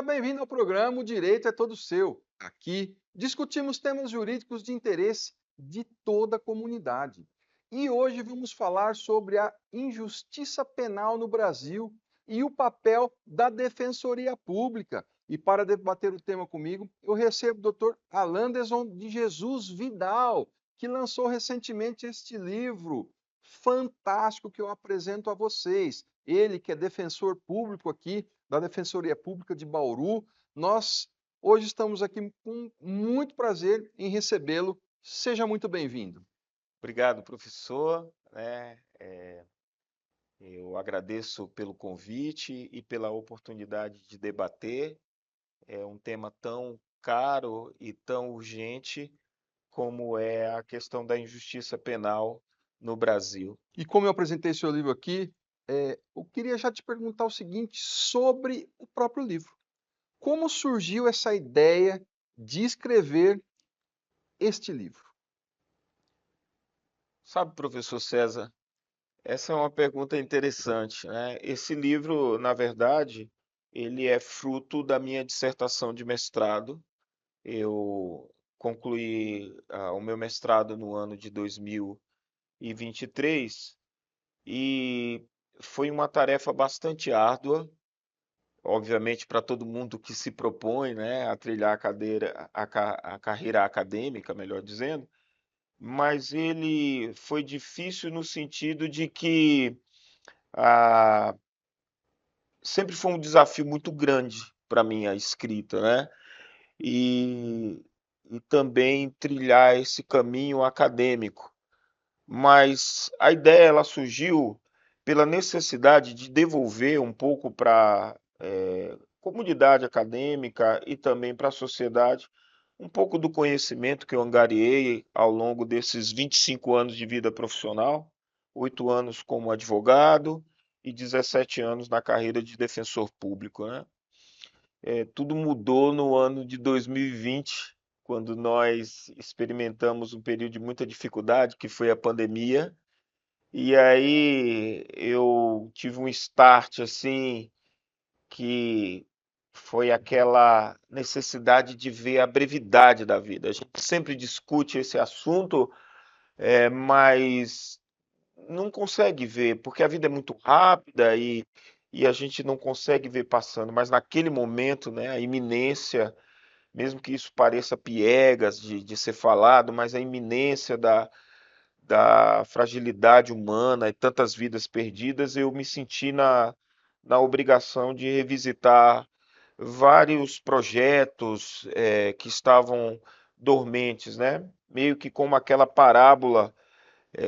bem-vindo ao programa O Direito é Todo Seu. Aqui discutimos temas jurídicos de interesse de toda a comunidade. E hoje vamos falar sobre a injustiça penal no Brasil e o papel da Defensoria Pública. E para debater o tema comigo, eu recebo o Dr. Alanderson de Jesus Vidal, que lançou recentemente este livro fantástico que eu apresento a vocês. Ele que é defensor público aqui da Defensoria Pública de Bauru. Nós hoje estamos aqui com muito prazer em recebê-lo. Seja muito bem-vindo. Obrigado, professor. Eu agradeço pelo convite e pela oportunidade de debater. É um tema tão caro e tão urgente como é a questão da injustiça penal no Brasil. E como eu apresentei seu livro aqui, eu queria já te perguntar o seguinte sobre o próprio livro. Como surgiu essa ideia de escrever este livro? Sabe, professor César, essa é uma pergunta interessante, né? Esse livro, na verdade, ele é fruto da minha dissertação de mestrado. Eu concluí o meu mestrado no ano de 2023 e foi uma tarefa bastante árdua, obviamente para todo mundo que se propõe, né, a trilhar a carreira acadêmica, melhor dizendo, mas ele foi difícil no sentido de que ah, sempre foi um desafio muito grande para mim a escrita, né? E, e também trilhar esse caminho acadêmico. Mas a ideia ela surgiu pela necessidade de devolver um pouco para a comunidade acadêmica e também para a sociedade um pouco do conhecimento que eu angariei ao longo desses 25 anos de vida profissional, 8 anos como advogado e 17 anos na carreira de defensor público, né? Tudo mudou no ano de 2020, quando nós experimentamos um período de muita dificuldade, que foi a pandemia. E aí eu tive um start assim, que foi aquela necessidade de ver a brevidade da vida. A gente sempre discute esse assunto, mas não consegue ver, porque a vida é muito rápida e a gente não consegue ver passando. Mas naquele momento, né, a iminência, mesmo que isso pareça piegas de ser falado, mas a iminência da fragilidade humana e tantas vidas perdidas, eu me senti na obrigação de revisitar vários projetos que estavam dormentes, né? Meio que como aquela parábola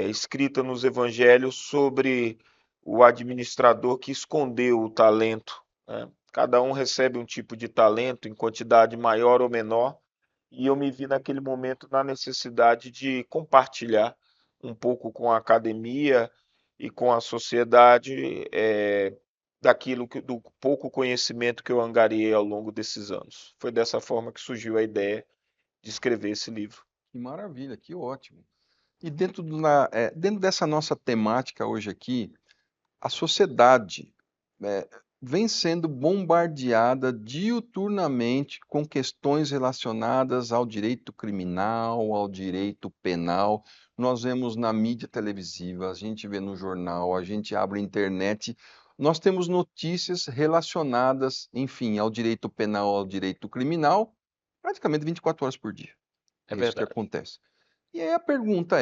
escrita nos evangelhos sobre o administrador que escondeu o talento, né? Cada um recebe um tipo de talento em quantidade maior ou menor, e eu me vi naquele momento na necessidade de compartilhar um pouco com a academia e com a sociedade do pouco conhecimento que eu angariei ao longo desses anos. Foi dessa forma que surgiu a ideia de escrever esse livro. Que maravilha, que ótimo. E dentro dessa nossa temática hoje aqui, a sociedade vem sendo bombardeada diuturnamente com questões relacionadas ao direito criminal, ao direito penal. Nós vemos na mídia televisiva, a gente vê no jornal, a gente abre a internet, nós temos notícias relacionadas, enfim, ao direito penal, ao direito criminal, praticamente 24 horas por dia. É É isso que verdade. acontece. E aí a pergunta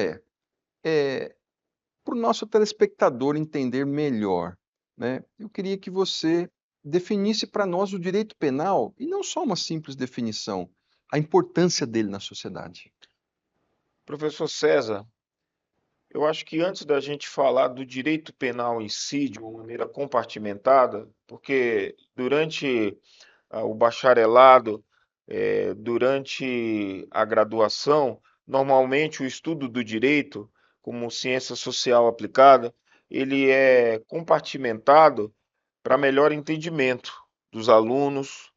é para o nosso telespectador entender melhor, né, eu queria que você definisse para nós o direito penal, e não só uma simples definição, a importância dele na sociedade. Professor César, eu acho que antes da gente falar do direito penal em si, de uma maneira compartimentada, porque durante o bacharelado, durante a graduação, normalmente o estudo do direito, como ciência social aplicada, ele é compartimentado para melhor entendimento dos alunos,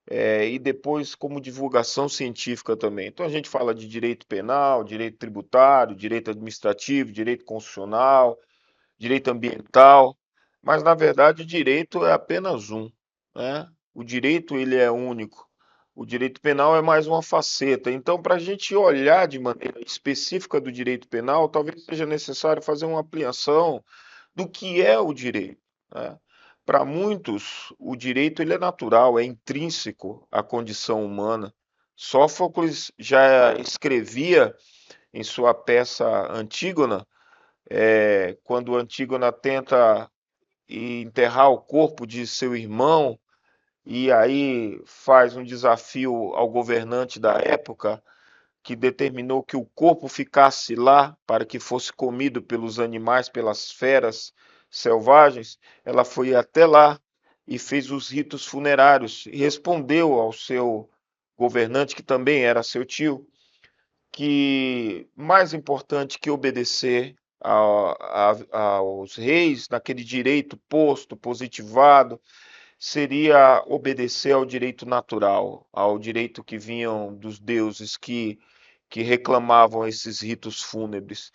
e depois como divulgação científica também. Então a gente fala de direito penal, direito tributário, direito administrativo, direito constitucional, direito ambiental, mas na verdade o direito é apenas um, né? O direito ele é único. O direito penal é mais uma faceta. Então, para a gente olhar de maneira específica do direito penal, talvez seja necessário fazer uma ampliação do que é o direito, né? Para muitos, o direito ele é natural, é intrínseco à condição humana. Sófocles já escrevia em sua peça Antígona, quando Antígona tenta enterrar o corpo de seu irmão e aí faz um desafio ao governante da época, que determinou que o corpo ficasse lá para que fosse comido pelos animais, pelas feras selvagens. Ela foi até lá e fez os ritos funerários e respondeu ao seu governante, que também era seu tio, que mais importante que obedecer aos reis, naquele direito posto, positivado, seria obedecer ao direito natural, ao direito que vinham dos deuses que reclamavam esses ritos fúnebres.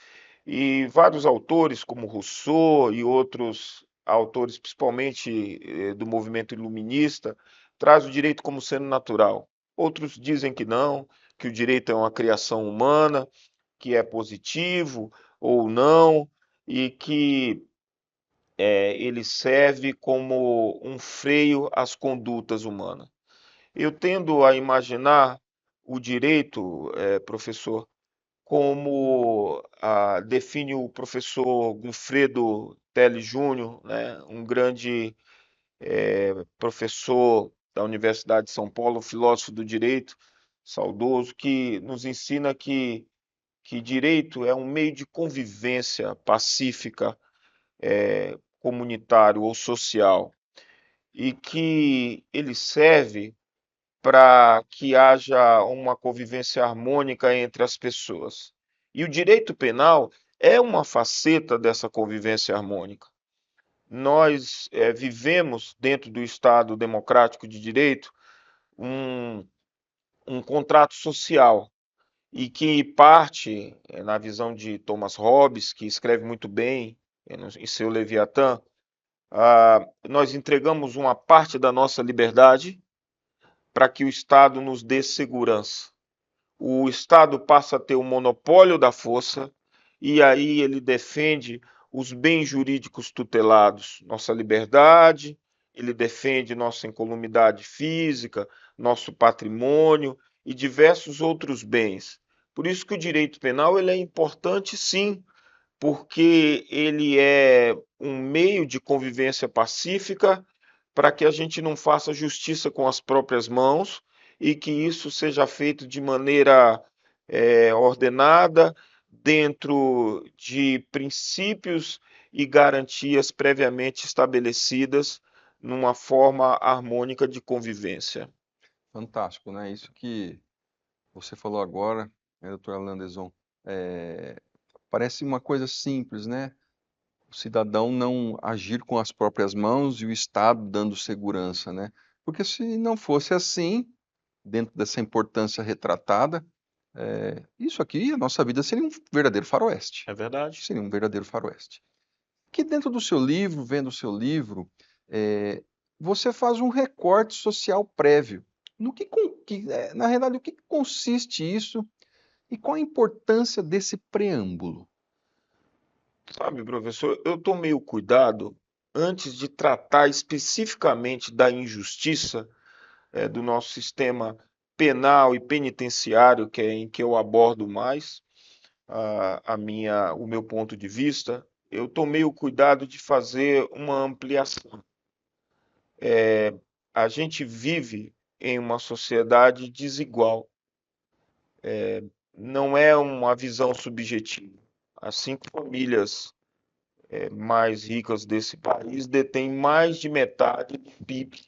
E vários autores, como Rousseau e outros autores, principalmente do movimento iluminista, traz o direito como sendo natural. Outros dizem que não, que o direito é uma criação humana, que é positivo ou não, e que ele serve como um freio às condutas humanas. Eu tendo a imaginar o direito, professor, como define o professor Gunfredo Teles Júnior, né, um grande professor da Universidade de São Paulo, filósofo do direito, saudoso, que nos ensina que direito é um meio de convivência pacífica, comunitário ou social, e que ele serve para que haja uma convivência harmônica entre as pessoas. E o direito penal é uma faceta dessa convivência harmônica. Nós vivemos dentro do Estado democrático de direito um, um contrato social e que parte, na visão de Thomas Hobbes, que escreve muito bem em seu Leviatã, nós entregamos uma parte da nossa liberdade para que o Estado nos dê segurança. O Estado passa a ter o monopólio da força e aí ele defende os bens jurídicos tutelados, nossa liberdade, ele defende nossa incolumidade física, nosso patrimônio e diversos outros bens. Por isso que o direito penal ele é importante, sim, porque ele é um meio de convivência pacífica para que a gente não faça justiça com as próprias mãos e que isso seja feito de maneira ordenada, dentro de princípios e garantias previamente estabelecidas, numa forma harmônica de convivência. Fantástico, né? Isso que você falou agora, né, doutor Alain Deson, é, parece uma coisa simples, né? O cidadão não agir com as próprias mãos e o Estado dando segurança, né? Porque se não fosse assim, dentro dessa importância retratada, isso aqui, a nossa vida seria um verdadeiro faroeste. É verdade? Seria um verdadeiro faroeste. Que dentro do seu livro, vendo o seu livro, eh, você faz um recorte social prévio. No na realidade, o que consiste isso e qual a importância desse preâmbulo? Sabe, professor, eu tomei o cuidado, antes de tratar especificamente da injustiça, do nosso sistema penal e penitenciário, que é em que eu abordo mais o meu ponto de vista, eu tomei o cuidado de fazer uma ampliação. A gente vive em uma sociedade desigual, não é uma visão subjetiva. As 5 famílias mais ricas desse país detêm mais de metade do PIB.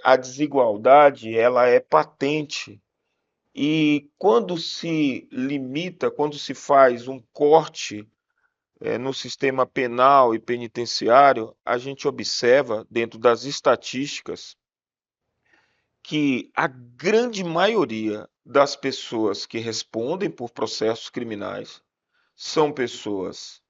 A desigualdade ela é patente e quando se limita, quando se faz um corte no sistema penal e penitenciário, a gente observa dentro das estatísticas que a grande maioria das pessoas que respondem por processos criminais são pessoas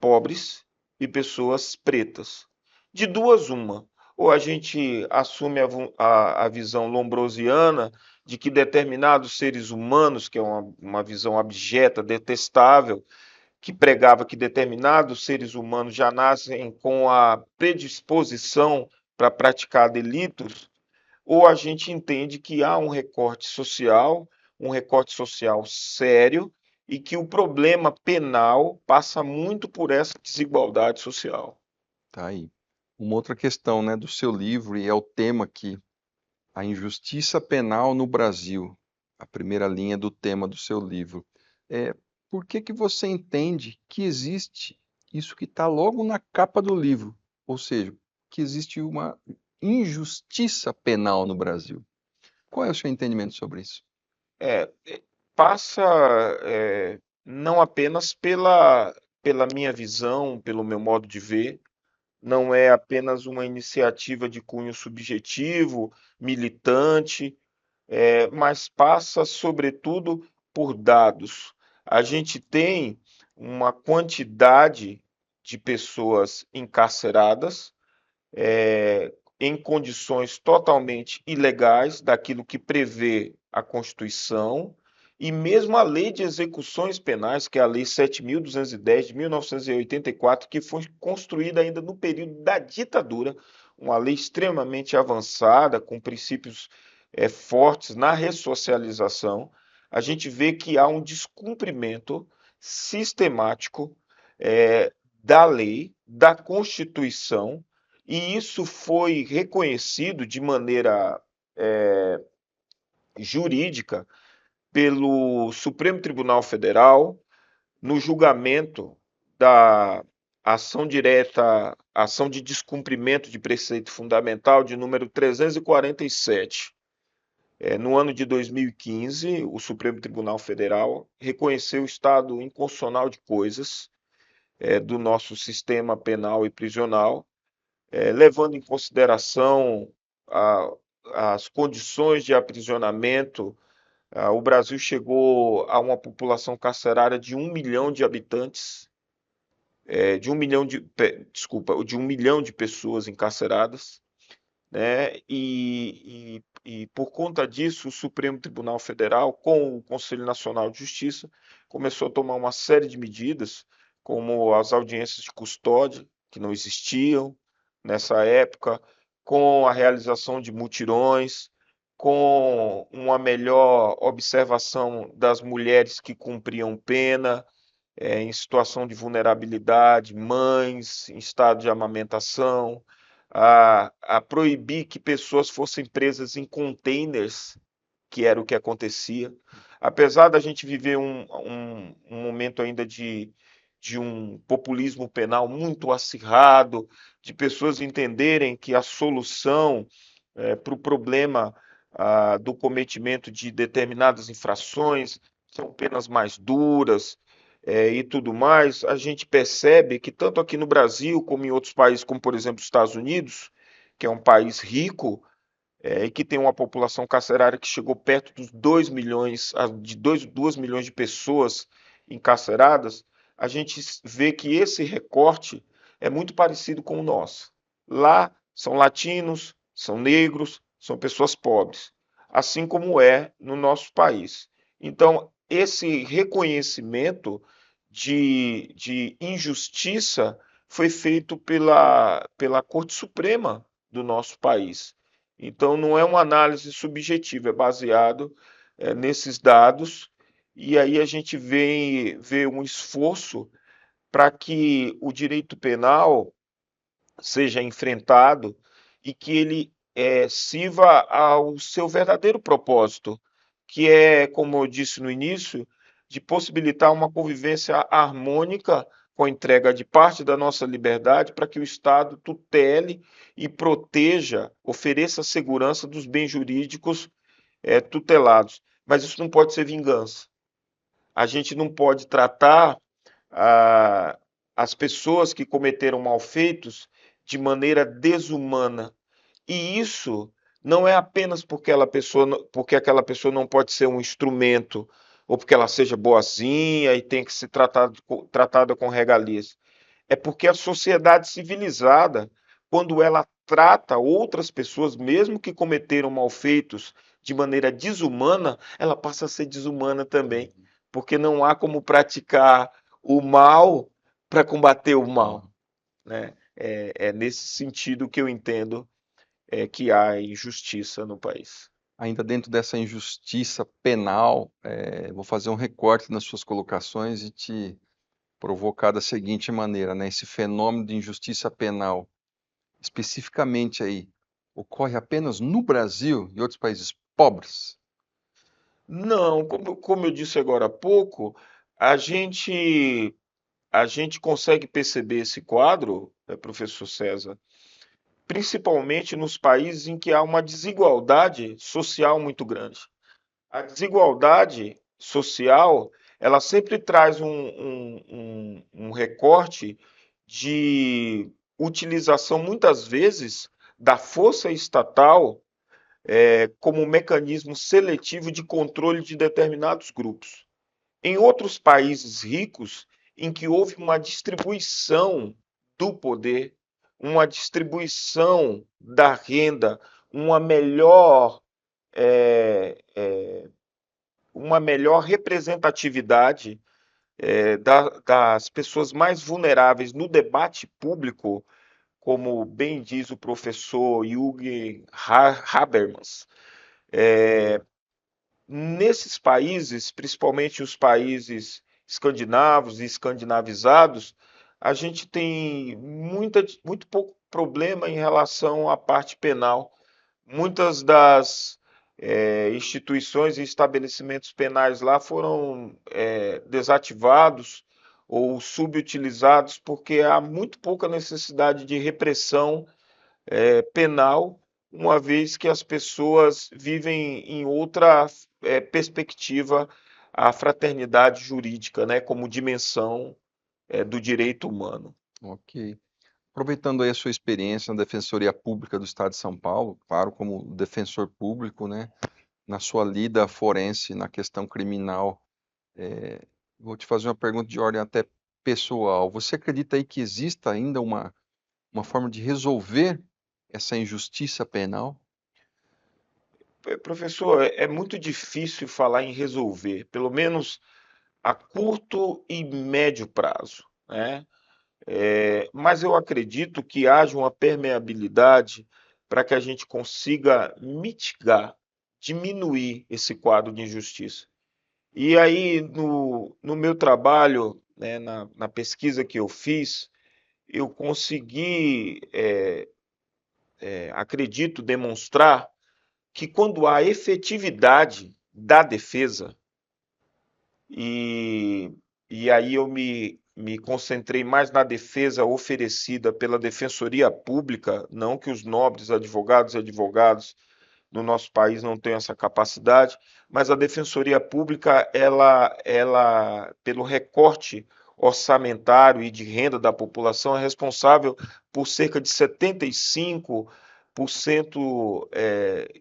pobres e pessoas pretas. De duas, uma. ou a gente assume a visão lombrosiana de que determinados seres humanos, que é uma visão abjeta, detestável, que pregava que determinados seres humanos já nascem com a predisposição para praticar delitos, ou a gente entende que há um recorte social sério, e que o problema penal passa muito por essa desigualdade social. Tá aí. Uma outra questão, né, do seu livro, e é o tema aqui, a injustiça penal no Brasil, a primeira linha do tema do seu livro. É, por que que você entende que existe isso que está logo na capa do livro? Ou seja, que existe uma injustiça penal no Brasil. Qual é o seu entendimento sobre isso? É, passa não apenas pela minha visão, pelo meu modo de ver, não é apenas uma iniciativa de cunho subjetivo, militante, mas passa, sobretudo, por dados. A gente tem uma quantidade de pessoas encarceradas, em condições totalmente ilegais daquilo que prevê a Constituição, e mesmo a Lei de Execuções Penais, que é a Lei 7.210 de 1984, que foi construída ainda no período da ditadura, uma lei extremamente avançada, com princípios fortes na ressocialização. A gente vê que há um descumprimento sistemático da lei, da Constituição, e isso foi reconhecido de maneira jurídica pelo Supremo Tribunal Federal no julgamento da ação direta, ação de descumprimento de preceito fundamental de número 347. No ano de 2015, o Supremo Tribunal Federal reconheceu o estado inconstitucional de coisas do nosso sistema penal e prisional, levando em consideração a, as condições de aprisionamento. O Brasil chegou a uma população carcerária de 1 milhão de habitantes, de 1 milhão de pessoas encarceradas, né? E por conta disso, o Supremo Tribunal Federal, com o Conselho Nacional de Justiça, começou a tomar uma série de medidas, como as audiências de custódia, que não existiam nessa época, com a realização de mutirões, com uma melhor observação das mulheres que cumpriam pena, em situação de vulnerabilidade, mães em estado de amamentação, a proibir que pessoas fossem presas em containers, que era o que acontecia. Apesar da gente viver um momento ainda de um populismo penal muito acirrado, de pessoas entenderem que a solução para o problema do cometimento de determinadas infrações são penas mais duras, e tudo mais, a gente percebe que tanto aqui no Brasil como em outros países, como por exemplo os Estados Unidos, que é um país rico, e que tem uma população carcerária que chegou perto dos 2 milhões, de 2 milhões de pessoas encarceradas, a gente vê que esse recorte é muito parecido com o nosso. Lá são latinos, são negros, são pessoas pobres, assim como é no nosso país. Então, esse reconhecimento de injustiça foi feito pela Corte Suprema do nosso país. Então, não é uma análise subjetiva, é baseado nesses dados, e aí a gente vê um esforço para que o direito penal seja enfrentado e que ele sirva ao seu verdadeiro propósito, que é, como eu disse no início, de possibilitar uma convivência harmônica com a entrega de parte da nossa liberdade para que o Estado tutele e proteja, ofereça segurança dos bens jurídicos tutelados. Mas isso não pode ser vingança. A gente não pode tratar ah, as pessoas que cometeram malfeitos de maneira desumana. E isso não é apenas porque aquela pessoa não pode ser um instrumento, ou porque ela seja boazinha e tem que ser tratada com regalias. É porque a sociedade civilizada, quando ela trata outras pessoas, mesmo que cometeram malfeitos de maneira desumana, ela passa a ser desumana também, porque não há como praticar o mal para combater o mal, né? É nesse sentido que eu entendo que há injustiça no país. Ainda dentro dessa injustiça penal, vou fazer um recorte nas suas colocações e te provocar da seguinte maneira, né? Esse fenômeno de injustiça penal, especificamente aí, ocorre apenas no Brasil e outros países pobres? Não, como eu disse agora há pouco, a gente, a gente consegue perceber esse quadro, professor César, principalmente nos países em que há uma desigualdade social muito grande. A desigualdade social, ela sempre traz um recorte de utilização, muitas vezes, da força estatal como um mecanismo seletivo de controle de determinados grupos. Em outros países ricos, em que houve uma distribuição do poder, uma distribuição da renda, uma melhor, eh, eh, uma melhor representatividade das pessoas mais vulneráveis no debate público, como bem diz o professor Jürgen Habermas. Nesses países, principalmente os países escandinavos e escandinavizados, a gente tem muito pouco problema em relação à parte penal. Muitas das instituições e estabelecimentos penais lá foram desativados ou subutilizados porque há muito pouca necessidade de repressão penal, uma vez que as pessoas vivem em outra perspectiva a fraternidade jurídica, né, como dimensão do direito humano. Ok. Aproveitando aí a sua experiência na Defensoria Pública do Estado de São Paulo, claro, como defensor público, né, na sua lida forense na questão criminal, vou te fazer uma pergunta de ordem até pessoal. Você acredita aí que exista ainda uma forma de resolver essa injustiça penal? Professor, é muito difícil falar em resolver, pelo menos a curto e médio prazo, né? Mas eu acredito que haja uma permeabilidade para que a gente consiga mitigar, diminuir esse quadro de injustiça. E aí, no meu trabalho, né, na pesquisa que eu fiz, eu consegui, acredito, demonstrar que quando há efetividade da defesa, e, e aí eu me concentrei mais na defesa oferecida pela Defensoria Pública, não que os nobres advogados e advogados no nosso país não tenham essa capacidade, mas a Defensoria Pública, pelo recorte orçamentário e de renda da população, é responsável por cerca de 75%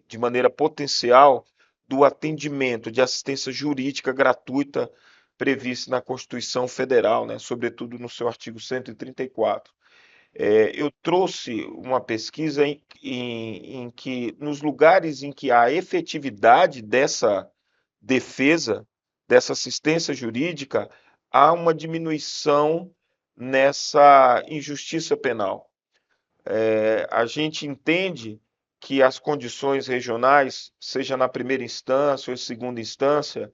de maneira potencial do atendimento de assistência jurídica gratuita previsto na Constituição Federal, né, sobretudo no seu artigo 134. Eu trouxe uma pesquisa em que, nos lugares em que há efetividade dessa defesa, dessa assistência jurídica, há uma diminuição nessa injustiça penal. A gente entende que as condições regionais, seja na primeira instância ou segunda instância,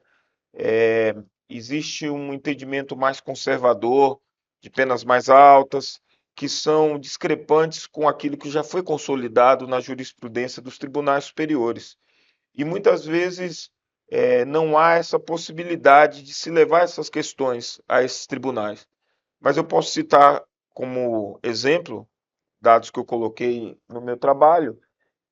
existe um entendimento mais conservador, de penas mais altas, que são discrepantes com aquilo que já foi consolidado na jurisprudência dos tribunais superiores. E muitas vezes não há essa possibilidade de se levar essas questões a esses tribunais. Mas eu posso citar como exemplo, dados que eu coloquei no meu trabalho,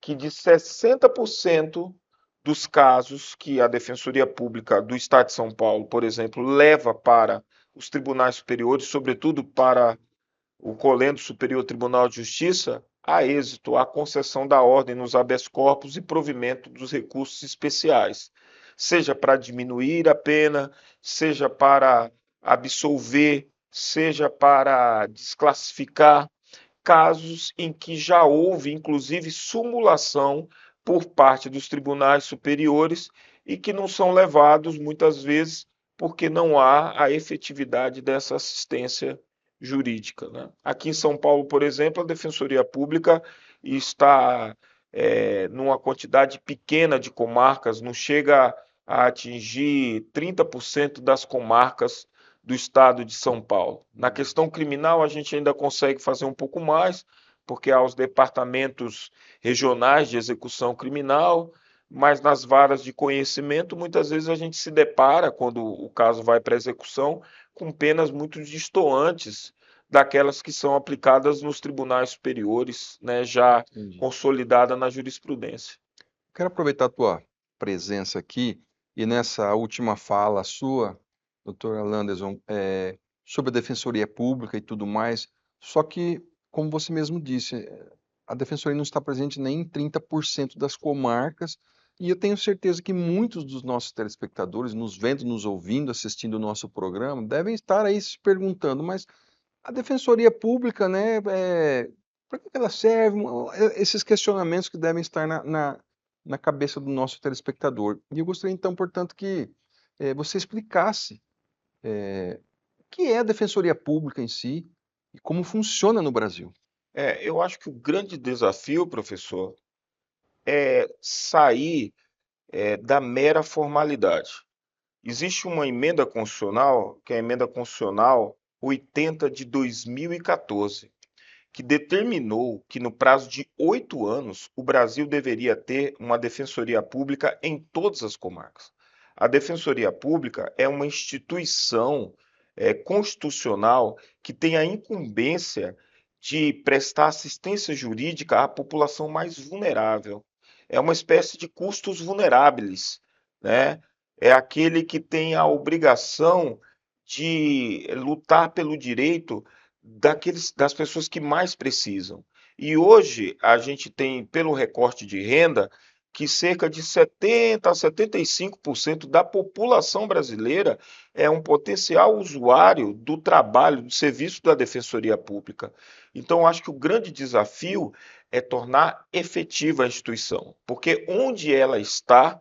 que de 60% dos casos que a Defensoria Pública do Estado de São Paulo, por exemplo, leva para os tribunais superiores, sobretudo para o Colégio Superior Tribunal de Justiça, há êxito a concessão da ordem nos habeas corpus e provimento dos recursos especiais, seja para diminuir a pena, seja para absolver, seja para desclassificar. casos em que já houve, inclusive, simulação por parte dos tribunais superiores e que não são levados, muitas vezes, porque não há a efetividade dessa assistência jurídica, né? Aqui em São Paulo, por exemplo, a Defensoria Pública está numa quantidade pequena de comarcas, não chega a atingir 30% das comarcas do estado de São Paulo. Na questão criminal, a gente ainda consegue fazer um pouco mais, porque há os departamentos regionais de execução criminal, mas nas varas de conhecimento, muitas vezes a gente se depara, quando o caso vai para execução, com penas muito distantes daquelas que são aplicadas nos tribunais superiores, né, já Entendi. consolidada na jurisprudência. Quero aproveitar a tua presença aqui e nessa última fala sua, doutora Landerson, sobre a Defensoria Pública e tudo mais, só que, como você mesmo disse, a Defensoria não está presente nem em 30% das comarcas, e eu tenho certeza que muitos dos nossos telespectadores, nos vendo, nos ouvindo, assistindo o nosso programa, devem estar aí se perguntando, mas a Defensoria Pública, né, para que ela serve? Esses questionamentos que devem estar na cabeça do nosso telespectador. E eu gostaria, então, portanto, que você explicasse o que é a Defensoria Pública em si e como funciona no Brasil. Eu acho que o grande desafio, professor, é sair da mera formalidade. Existe uma emenda constitucional, que é a Emenda Constitucional 80 de 2014, que determinou que no prazo de 8 anos o Brasil deveria ter uma defensoria pública em todas as comarcas. A Defensoria Pública é uma instituição constitucional que tem a incumbência de prestar assistência jurídica à população mais vulnerável. É uma espécie de custos vulneráveis, né? É aquele que tem a obrigação de lutar pelo direito das pessoas que mais precisam. E hoje a gente tem, pelo recorte de renda, que cerca de 70 a 75% da população brasileira é um potencial usuário do trabalho, do serviço da Defensoria Pública. Então, acho que o grande desafio é tornar efetiva a instituição, porque onde ela está,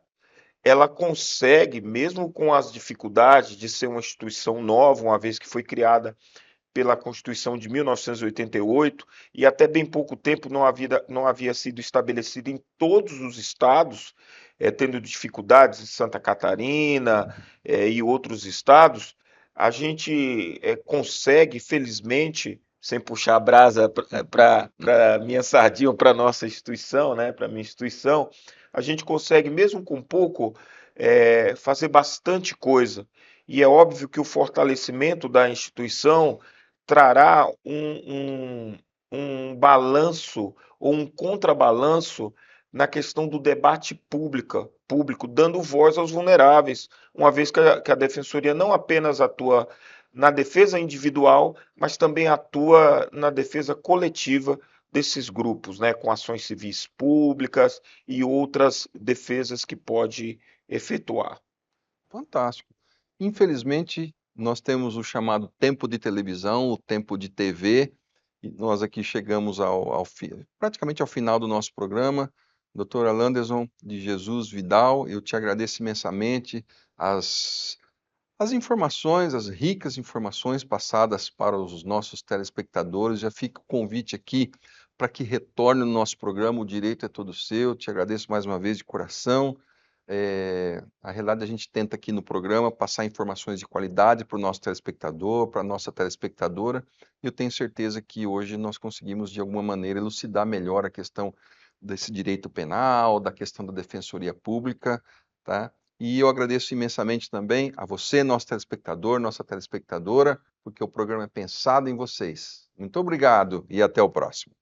ela consegue, mesmo com as dificuldades de ser uma instituição nova, uma vez que foi criada pela Constituição de 1988 e até bem pouco tempo não havia sido estabelecida em todos os estados, tendo dificuldades em Santa Catarina e outros estados, a gente consegue, felizmente, sem puxar a brasa para minha sardinha ou para a nossa instituição, né, para a minha instituição, a gente consegue, mesmo com pouco, fazer bastante coisa. E é óbvio que o fortalecimento da instituição trará um balanço ou um contrabalanço na questão do debate público, dando voz aos vulneráveis, uma vez que a Defensoria não apenas atua na defesa individual, mas também atua na defesa coletiva desses grupos, né, com ações civis públicas e outras defesas que pode efetuar. Fantástico. Infelizmente, nós temos o chamado tempo de televisão, o tempo de TV, e nós aqui chegamos praticamente ao final do nosso programa. Doutora Landerson de Jesus Vidal, eu te agradeço imensamente as informações, as ricas informações passadas para os nossos telespectadores. Já fica o convite aqui para que retorne no nosso programa, o direito é todo seu. Te agradeço mais uma vez de coração. A realidade, a gente tenta aqui no programa passar informações de qualidade para o nosso telespectador, para a nossa telespectadora, e eu tenho certeza que hoje nós conseguimos, de alguma maneira, elucidar melhor a questão desse direito penal, da questão da defensoria pública, tá? E eu agradeço imensamente também a você, nosso telespectador, nossa telespectadora, porque o programa é pensado em vocês. Muito obrigado e até o próximo.